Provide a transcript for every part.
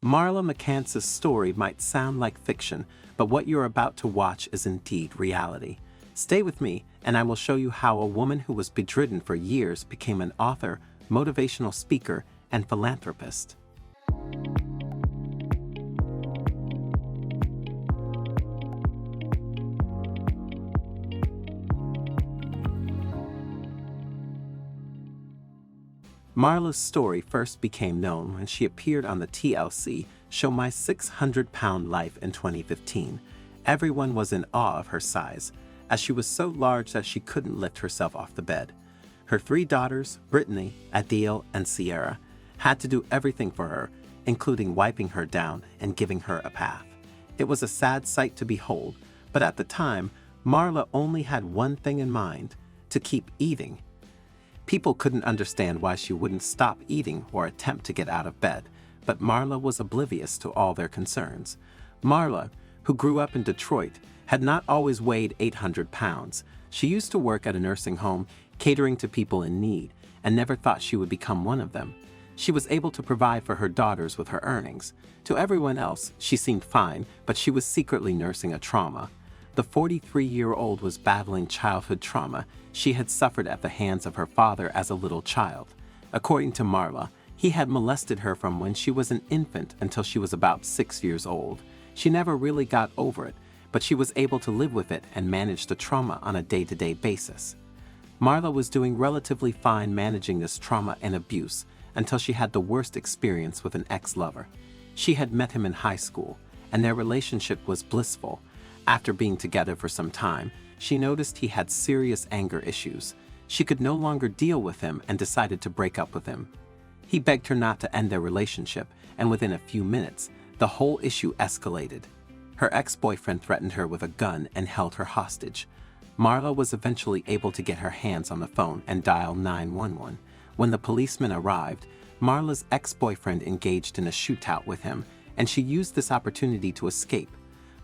Marla McCants' story might sound like fiction, but what you're about to watch is indeed reality. Stay with me, and I will show you how a woman who was bedridden for years became an author, motivational speaker, and philanthropist. Marla's story first became known when she appeared on the TLC show My 600-Pound Life in 2015. Everyone was in awe of her size, as she was so large that she couldn't lift herself off the bed. Her 3 daughters, Brittany, Adele, and Sierra, had to do everything for her, including wiping her down and giving her a bath. It was a sad sight to behold, but at the time, Marla only had one thing in mind: to keep eating. People couldn't understand why she wouldn't stop eating or attempt to get out of bed, but Marla was oblivious to all their concerns. Marla, who grew up in Detroit, had not always weighed 800 pounds. She used to work at a nursing home, catering to people in need, and never thought she would become one of them. She was able to provide for her daughters with her earnings. To everyone else, she seemed fine, but she was secretly nursing a trauma. The 43-year-old was battling childhood trauma she had suffered at the hands of her father as a little child. According to Marla, he had molested her from when she was an infant until she was about 6 years old. She never really got over it, but she was able to live with it and manage the trauma on a day-to-day basis. Marla was doing relatively fine managing this trauma and abuse until she had the worst experience with an ex-lover. She had met him in high school, and their relationship was blissful. After being together for some time, she noticed he had serious anger issues. She could no longer deal with him and decided to break up with him. He begged her not to end their relationship, and within a few minutes, the whole issue escalated. Her ex-boyfriend threatened her with a gun and held her hostage. Marla was eventually able to get her hands on the phone and dial 911. When the policeman arrived, Marla's ex-boyfriend engaged in a shootout with him, and she used this opportunity to escape.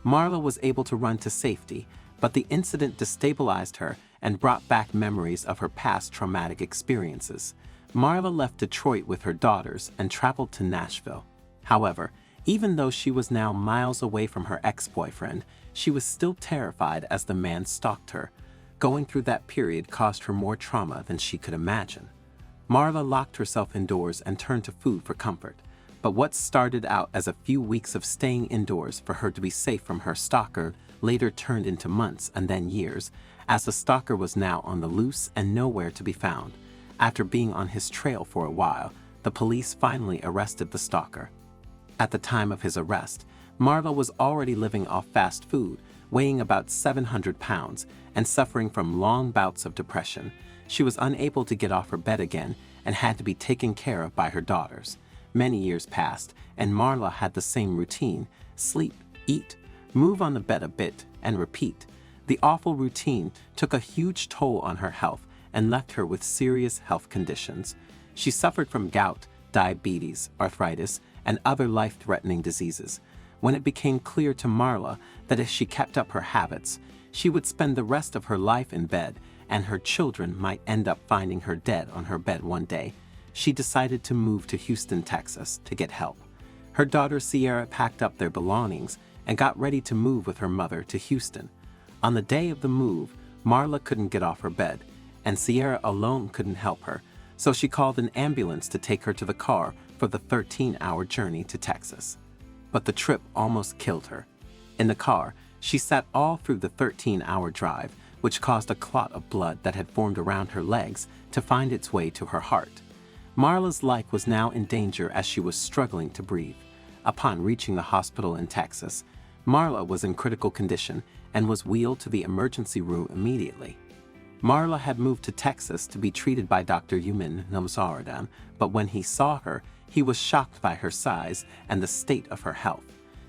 Marla was able to run to safety, but the incident destabilized her and brought back memories of her past traumatic experiences. Marla left Detroit with her daughters and traveled to Nashville. However, even though she was now miles away from her ex-boyfriend, she was still terrified as the man stalked her. Going through that period caused her more trauma than she could imagine. Marla locked herself indoors and turned to food for comfort. But what started out as a few weeks of staying indoors for her to be safe from her stalker later turned into months and then years, as the stalker was now on the loose and nowhere to be found. After being on his trail for a while, the police finally arrested the stalker. At the time of his arrest, Marla was already living off fast food, weighing about 700 pounds, and suffering from long bouts of depression. She was unable to get off her bed again and had to be taken care of by her daughters. Many years passed, and Marla had the same routine: sleep, eat, move on the bed a bit, and repeat. The awful routine took a huge toll on her health and left her with serious health conditions. She suffered from gout, diabetes, arthritis, and other life-threatening diseases. When it became clear to Marla that if she kept up her habits, she would spend the rest of her life in bed, and her children might end up finding her dead on her bed one day, she decided to move to Houston, Texas, to get help. Her daughter Sierra packed up their belongings and got ready to move with her mother to Houston. On the day of the move, Marla couldn't get off her bed, and Sierra alone couldn't help her, so she called an ambulance to take her to the car for the 13-hour journey to Texas. But the trip almost killed her. In the car, she sat all through the 13-hour drive, which caused a clot of blood that had formed around her legs to find its way to her heart. Marla's life was now in danger as she was struggling to breathe. Upon reaching the hospital in Texas, Marla was in critical condition and was wheeled to the emergency room immediately. Marla had moved to Texas to be treated by Dr. Yumin Namzaradan, but when he saw her, he was shocked by her size and the state of her health.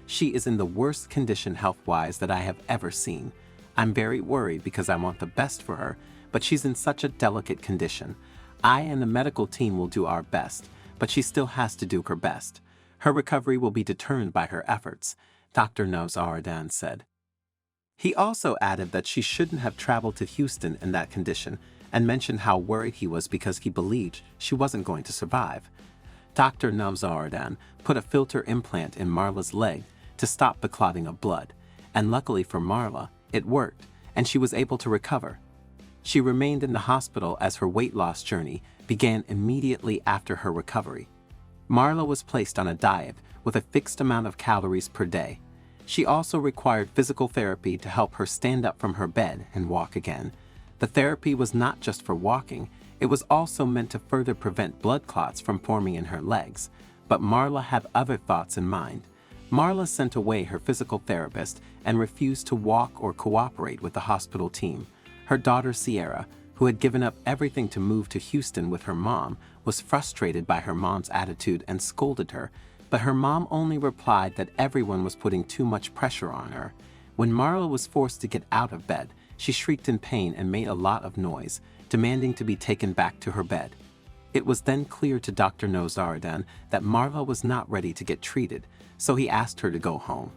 She is in the worst condition health-wise that I have ever seen. I'm very worried because I want the best for her, but she's in such a delicate condition. I and the medical team will do our best, but she still has to do her best. Her recovery will be determined by her efforts, Dr. Namzaradan said. He also added that she shouldn't have traveled to Houston in that condition and mentioned how worried he was because he believed she wasn't going to survive. Dr. Navzaradan put a filter implant in Marla's leg to stop the clotting of blood, and luckily for Marla, it worked, and she was able to recover. She remained in the hospital as her weight loss journey began immediately after her recovery. Marla was placed on a diet with a fixed amount of calories per day. She also required physical therapy to help her stand up from her bed and walk again. The therapy was not just for walking, it was also meant to further prevent blood clots from forming in her legs. But Marla had other thoughts in mind. Marla sent away her physical therapist and refused to walk or cooperate with the hospital team. Her daughter Sierra, who had given up everything to move to Houston with her mom, was frustrated by her mom's attitude and scolded her, but her mom only replied that everyone was putting too much pressure on her. When Marla was forced to get out of bed, she shrieked in pain and made a lot of noise, demanding to be taken back to her bed. It was then clear to Dr. Nozaradan that Marla was not ready to get treated, so he asked her to go home.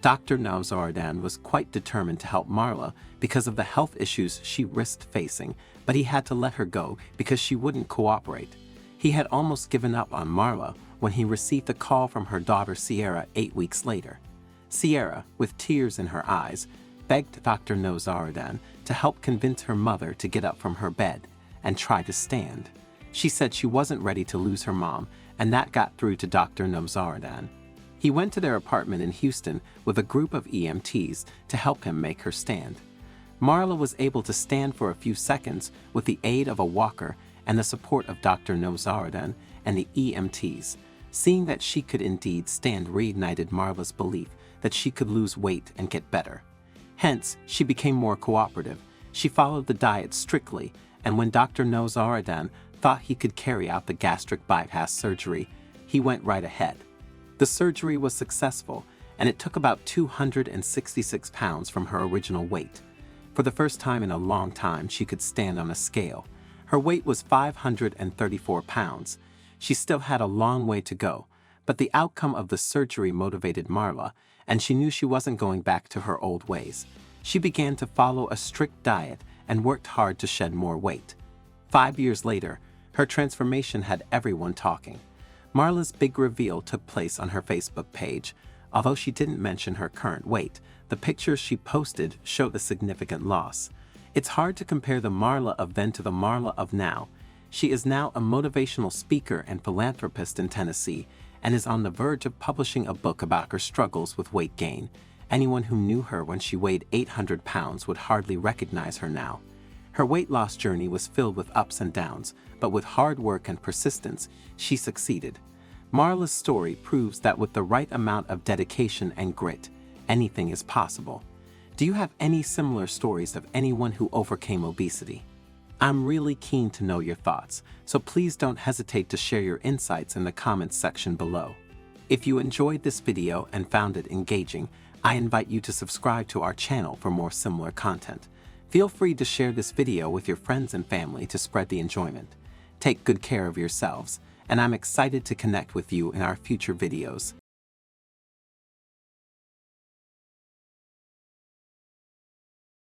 Dr. Nozaradan was quite determined to help Marla because of the health issues she risked facing, but he had to let her go because she wouldn't cooperate. He had almost given up on Marla when he received a call from her daughter Sierra 8 weeks later. Sierra, with tears in her eyes, begged Dr. Nozaradan to help convince her mother to get up from her bed and try to stand. She said she wasn't ready to lose her mom, and that got through to Dr. Nozaradan. He went to their apartment in Houston with a group of EMTs to help him make her stand. Marla was able to stand for a few seconds with the aid of a walker and the support of Dr. Nozaradan and the EMTs. Seeing that she could indeed stand reignited Marla's belief that she could lose weight and get better. Hence, she became more cooperative. She followed the diet strictly, and when Dr. Nozaradan thought he could carry out the gastric bypass surgery, he went right ahead. The surgery was successful, and it took about 266 pounds from her original weight. For the first time in a long time, she could stand on a scale. Her weight was 534 pounds. She still had a long way to go, but the outcome of the surgery motivated Marla, and she knew she wasn't going back to her old ways. She began to follow a strict diet and worked hard to shed more weight. 5 years later, her transformation had everyone talking. Marla's big reveal took place on her Facebook page. Although she didn't mention her current weight, the pictures she posted showed a significant loss. It's hard to compare the Marla of then to the Marla of now. She is now a motivational speaker and philanthropist in Tennessee and is on the verge of publishing a book about her struggles with weight gain. Anyone who knew her when she weighed 800 pounds would hardly recognize her now. Her weight loss journey was filled with ups and downs, but with hard work and persistence, she succeeded. Marla's story proves that with the right amount of dedication and grit, anything is possible. Do you have any similar stories of anyone who overcame obesity? I'm really keen to know your thoughts, so please don't hesitate to share your insights in the comments section below. If you enjoyed this video and found it engaging, I invite you to subscribe to our channel for more similar content. Feel free to share this video with your friends and family to spread the enjoyment. Take good care of yourselves, and I'm excited to connect with you in our future videos.